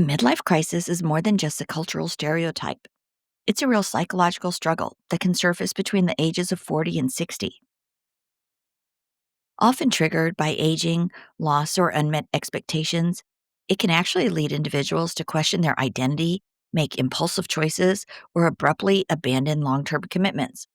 A midlife crisis is more than just a cultural stereotype. It's a real psychological struggle that can surface between the ages of 40 and 60. Often triggered by aging, loss, or unmet expectations, it can actually lead individuals to question their identity, make impulsive choices, or abruptly abandon long term commitments.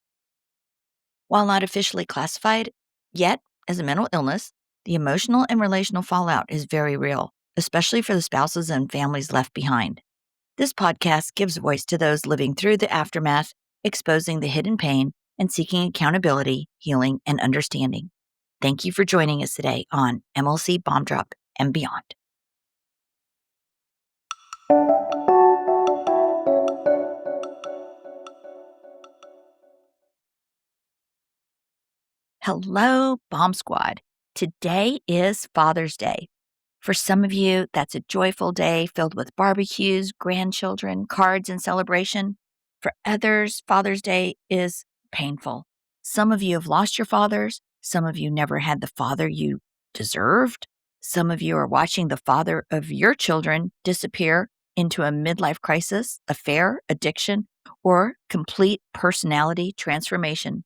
While not officially classified yet as a mental illness, the emotional and relational fallout is very real, especially for the spouses and families left behind. This podcast gives voice to those living through the aftermath, exposing the hidden pain, and seeking accountability, healing, and understanding. Thank you for joining us today on MLC Bomb Drop and Beyond. Hello, Bomb Squad. Today is Father's Day. For some of you, that's a joyful day filled with barbecues, grandchildren, cards, and celebration. For others, Father's Day is painful. Some of you have lost your fathers. Some of you never had the father you deserved. Some of you are watching the father of your children disappear into a midlife crisis, affair, addiction, or complete personality transformation.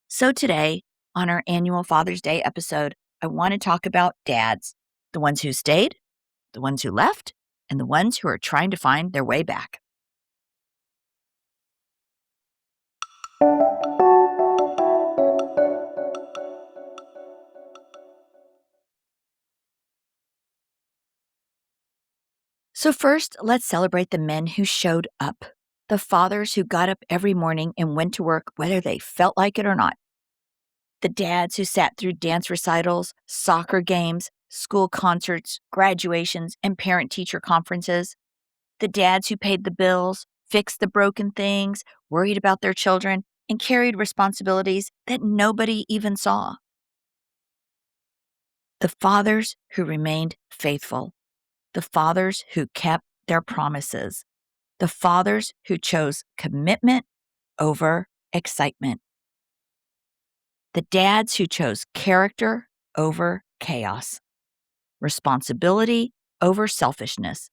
So today, on our annual Father's Day episode, I want to talk about dads. The ones who stayed, the ones who left, and the ones who are trying to find their way back. So first, let's celebrate the men who showed up. The fathers who got up every morning and went to work whether they felt like it or not. The dads who sat through dance recitals, soccer games, school concerts, graduations, and parent-teacher conferences. The dads who paid the bills, fixed the broken things, worried about their children, and carried responsibilities that nobody even saw. The fathers who remained faithful. The fathers who kept their promises. The fathers who chose commitment over excitement. The dads who chose character over chaos. Responsibility over selfishness.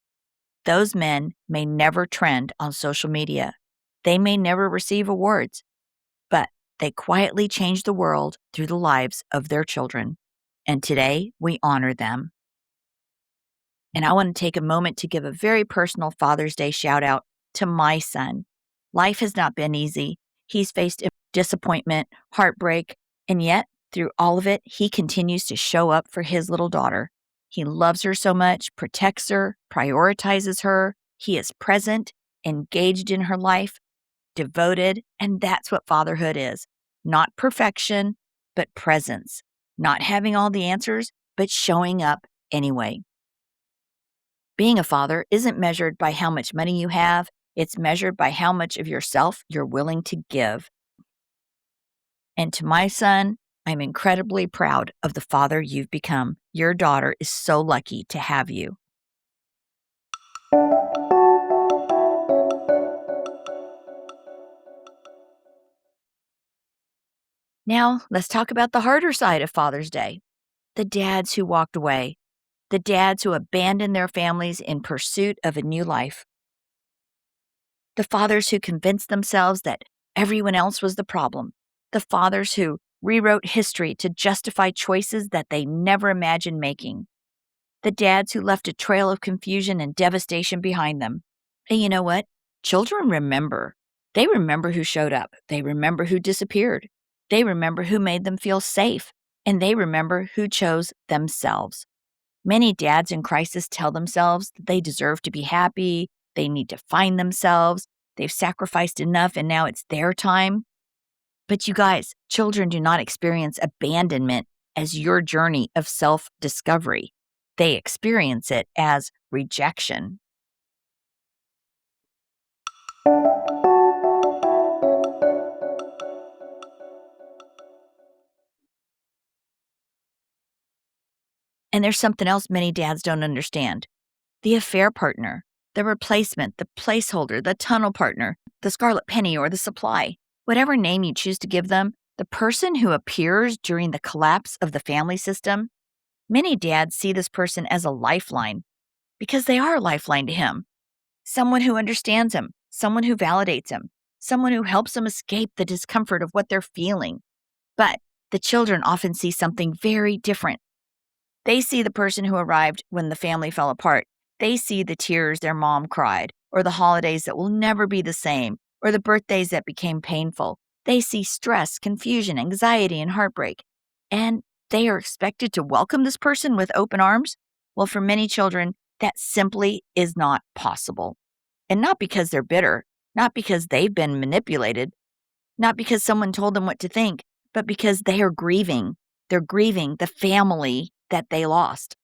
Those men may never trend on social media. They may never receive awards, but they quietly change the world through the lives of their children. And today we honor them. And I want to take a moment to give a very personal Father's Day shout out to my son. Life has not been easy. He's faced disappointment, heartbreak, and yet through all of it, he continues to show up for his little daughter. He loves her so much, protects her, prioritizes her. He is present, engaged in her life, devoted, and that's what fatherhood is. Not perfection, but presence. Not having all the answers, but showing up anyway. Being a father isn't measured by how much money you have. It's measured by how much of yourself you're willing to give. And to my son, I'm incredibly proud of the father you've become. Your daughter is so lucky to have you. Now, let's talk about the harder side of Father's Day. The dads who walked away. The dads who abandoned their families in pursuit of a new life. The fathers who convinced themselves that everyone else was the problem. The fathers who rewrote history to justify choices that they never imagined making. The dads who left a trail of confusion and devastation behind them. And you know what? Children remember. They remember who showed up. They remember who disappeared. They remember who made them feel safe. And they remember who chose themselves. Many dads in crisis tell themselves that they deserve to be happy. They need to find themselves. They've sacrificed enough and now it's their time. But you guys, children do not experience abandonment as your journey of self-discovery. They experience it as rejection. And there's something else many dads don't understand. The affair partner, the replacement, the placeholder, the tunnel partner, the scarlet penny or the supply, whatever name you choose to give them, the person who appears during the collapse of the family system. Many dads see this person as a lifeline. because they are a lifeline to him. Someone who understands him, someone who validates him, someone who helps him escape the discomfort of what they're feeling. But the children often see something very different. They see the person who arrived when the family fell apart. They see the tears their mom cried, or the holidays that will never be the same, or the birthdays that became painful. They see stress, confusion, anxiety, and heartbreak. And they are expected to welcome this person with open arms? Well, for many children, that simply is not possible. And not because they're bitter, not because they've been manipulated, not because someone told them what to think, but because they are grieving. They're grieving the family that they lost.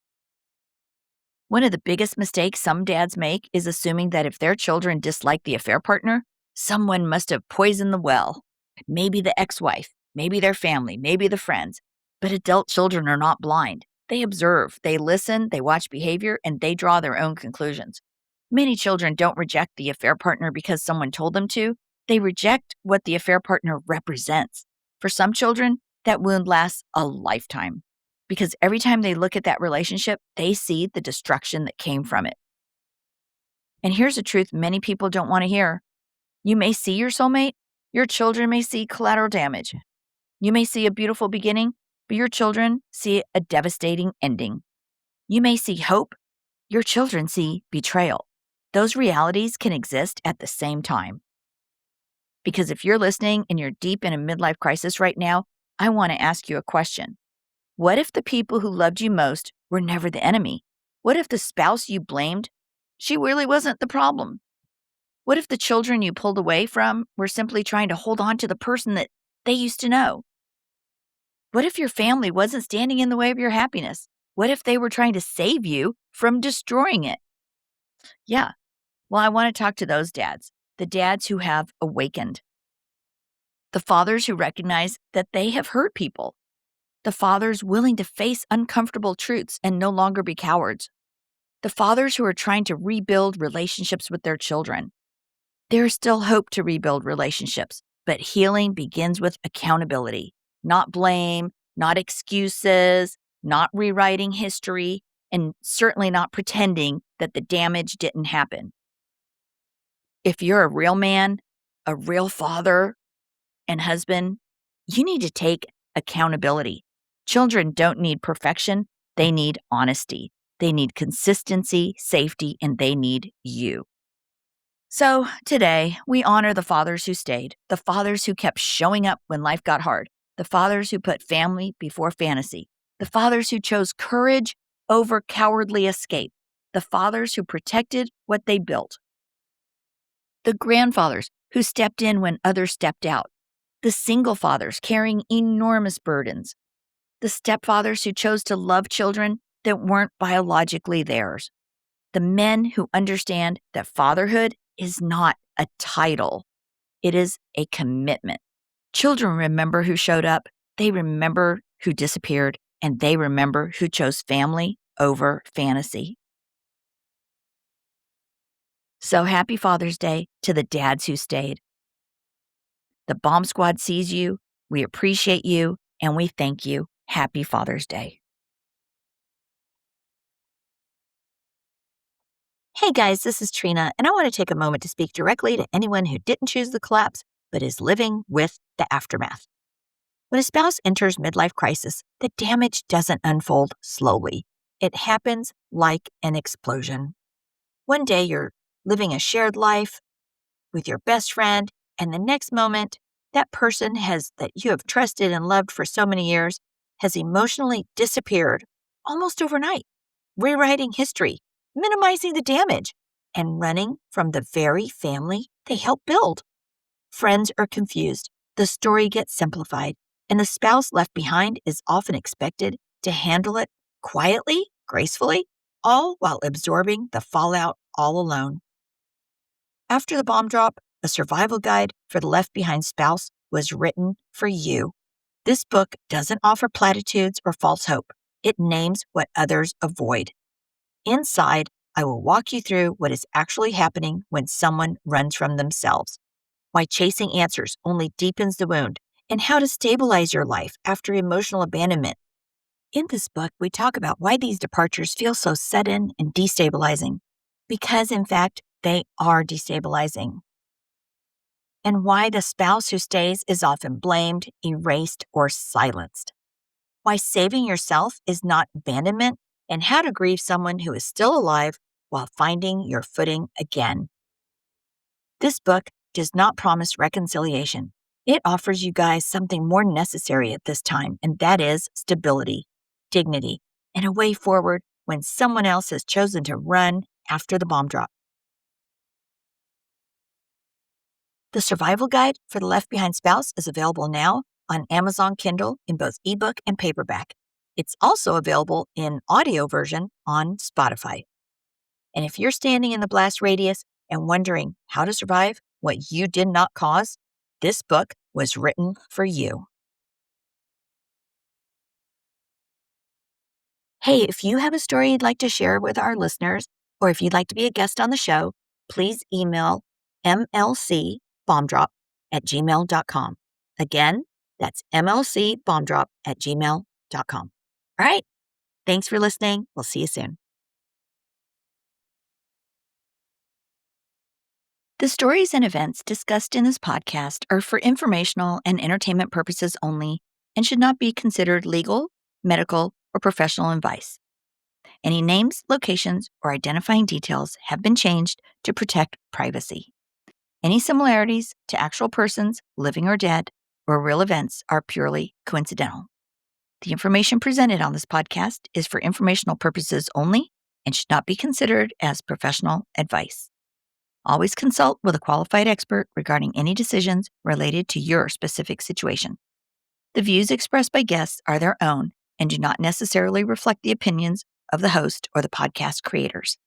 One of the biggest mistakes some dads make is assuming that if their children dislike the affair partner, someone must have poisoned the well. Maybe the ex-wife, maybe their family, maybe the friends. But adult children are not blind. They observe, they listen, they watch behavior, and they draw their own conclusions. Many children don't reject the affair partner because someone told them to. They reject what the affair partner represents. For some children, that wound lasts a lifetime because every time they look at that relationship, they see the destruction that came from it. And here's a truth many people don't want to hear. You may see your soulmate, your children may see collateral damage. You may see a beautiful beginning, but your children see a devastating ending. You may see hope, your children see betrayal. Those realities can exist at the same time. Because if you're listening and you're deep in a midlife crisis right now, I want to ask you a question. What if the people who loved you most were never the enemy? What if the spouse you blamed, she really wasn't the problem? What if the children you pulled away from were simply trying to hold on to the person that they used to know? What if your family wasn't standing in the way of your happiness? What if they were trying to save you from destroying it? Yeah, well, I want to talk to those dads, the dads who have awakened, the fathers who recognize that they have hurt people, the fathers willing to face uncomfortable truths and no longer be cowards, the fathers who are trying to rebuild relationships with their children. There is still hope to rebuild relationships, but healing begins with accountability, not blame, not excuses, not rewriting history, and certainly not pretending that the damage didn't happen. If you're a real man, a real father and husband, you need to take accountability. Children don't need perfection. They need honesty. They need consistency, safety, and they need you. So today, we honor the fathers who stayed, the fathers who kept showing up when life got hard, the fathers who put family before fantasy, the fathers who chose courage over cowardly escape, the fathers who protected what they built, the grandfathers who stepped in when others stepped out, the single fathers carrying enormous burdens, the stepfathers who chose to love children that weren't biologically theirs, the men who understand that fatherhood is not a title. It is a commitment. Children remember who showed up, they remember who disappeared, and they remember who chose family over fantasy. So happy Father's Day to the dads who stayed. The Bomb Squad sees you, we appreciate you, and we thank you. Happy Father's Day. Hey guys, this is Trina, and I want to take a moment to speak directly to anyone who didn't choose the collapse, but is living with the aftermath. When a spouse enters midlife crisis, the damage doesn't unfold slowly. It happens like an explosion. One day you're living a shared life with your best friend, and the next moment, that person that you have trusted and loved for so many years has emotionally disappeared almost overnight, rewriting history, minimizing the damage, and running from the very family they helped build. Friends are confused, the story gets simplified, and the spouse left behind is often expected to handle it quietly, gracefully, all while absorbing the fallout all alone. After the bomb drop, a survival guide for the left behind spouse was written for you. This book doesn't offer platitudes or false hope. It names what others avoid. Inside, I will walk you through what is actually happening when someone runs from themselves, why chasing answers only deepens the wound, and how to stabilize your life after emotional abandonment. In this book, we talk about why these departures feel so sudden and destabilizing, because in fact, they are destabilizing, and why the spouse who stays is often blamed, erased, or silenced. Why saving yourself is not abandonment, and how to grieve someone who is still alive while finding your footing again. This book does not promise reconciliation. It offers you guys something more necessary at this time, and that is stability, dignity, and a way forward when someone else has chosen to run after the bomb drop. The Survival Guide for the Left Behind Spouse is available now on Amazon Kindle in both ebook and paperback. It's also available in audio version on Spotify. And if you're standing in the blast radius and wondering how to survive what you did not cause, this book was written for you. Hey, if you have a story you'd like to share with our listeners, or if you'd like to be a guest on the show, please email mlcbombdrop@gmail.com. Again, that's mlcbombdrop@gmail.com. All right. Thanks for listening. We'll see you soon. The stories and events discussed in this podcast are for informational and entertainment purposes only and should not be considered legal, medical, or professional advice. Any names, locations, or identifying details have been changed to protect privacy. Any similarities to actual persons, living or dead, or real events are purely coincidental. The information presented on this podcast is for informational purposes only and should not be considered as professional advice. Always consult with a qualified expert regarding any decisions related to your specific situation. The views expressed by guests are their own and do not necessarily reflect the opinions of the host or the podcast creators.